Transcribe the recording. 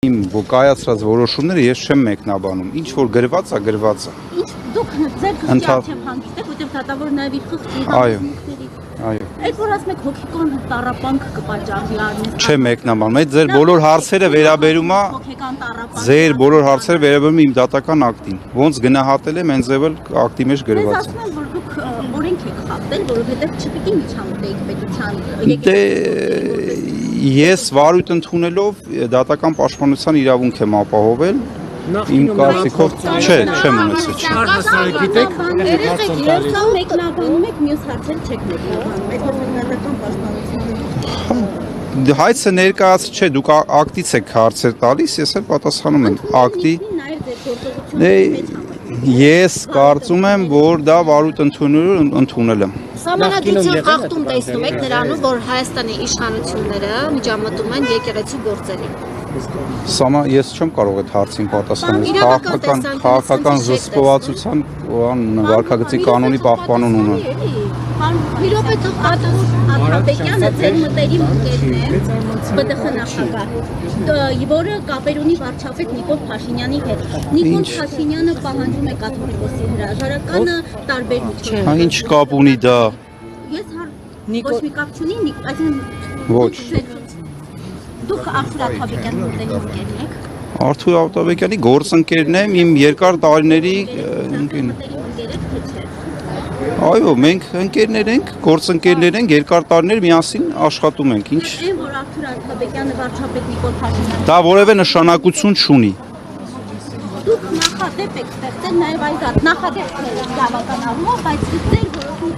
Իմ կայացրած որոշումները ես չեմ մեկնաբանում, ինչ որ գրված է, գրված է։ Ինչ դուք ձեր քրտի արդեն հանգիստ եք, որտեղ դատավոր նաև իր խղճի համակարգերի։ Այո։ Այդ որ ասում եք հոգեկան տառապանք կպատճառի արնես։ Չեմ մեկնաբանում, այդ ձեր բոլոր հարցերը վերաբերում է հոգեկան տառապանք։ ձեր բոլոր հարցերը վերաբերում իմ դատական ակտին։ Ոնց գնահատել եմ, հենց էլ ակտի մեջ գրված է։ Ես ասում եմ, որ դուք օրենք եք խախտել, որովհետև չպիտի միջամտեիք պետության։ Դե ես վարույթ ընդունելով դատական պաշտպանության իրավունք եմ ապահովել։ Իմ կարծիքով չեմ ունեցել։ Գիտեք, երբ մեկնաբանում եք, մյուս հարցերը չեք մեկնաբանում։ Այդ որ դատական պաշտպանությունը Հայցը ներկայաց չէ, դուք ակտից եք հարցեր տալիս, ես էլ պատասխանում եմ ակտի։ Ես կարծում եմ, որ դա վարույթ ընդունել եմ։ Սահմանադրության խախտում տեսնում եք նրանում, որ Հայաստանի իշխանությունները միջամտում են եկեղեցու գործերին։ Ես չեմ կարող այդ հարցին պատասխանել։ Քաղաքական զսպվածության վարքագծի կանոնի պահպանուն ունեն։ Մի րոպե թող Աթաբեկյանը ձեր մտերիմ ընկերն է, ԲԴԽ նախագահ, որը կապեր ունի վարչապետ Նիկոլ Փաշինյանի հետ։ Նիկոլ Փաշինյանը պահանջում է կաթողիկոսի հրաժարականը տարբեր միջոցով։ Ինչ կապ ունի դա։ Ես ոչ մի կապ չունի, Ոչ։ Դուք Արթուր Աթաբեկյանի մտերիմ ընկերն եք։ Արթուր Աթաբեկյանի գործընկերն եմ, իմ երկար տարիների ընկերն եմ։ Այո, մենք ընկերներ ենք, գործընկերներ ենք, երկար տարիներ միասին աշխատում ենք, ինչ։ Այն որ Արթուր Աթաբեկյանը վարչապետ Նիկոլ Փաշինյանը։ Դա որևէ նշանակություն չունի։ Դուք նախադեպ եք ստեղծել նաև այդ նախադեպ գավական առումով, բայց ձեր որոշում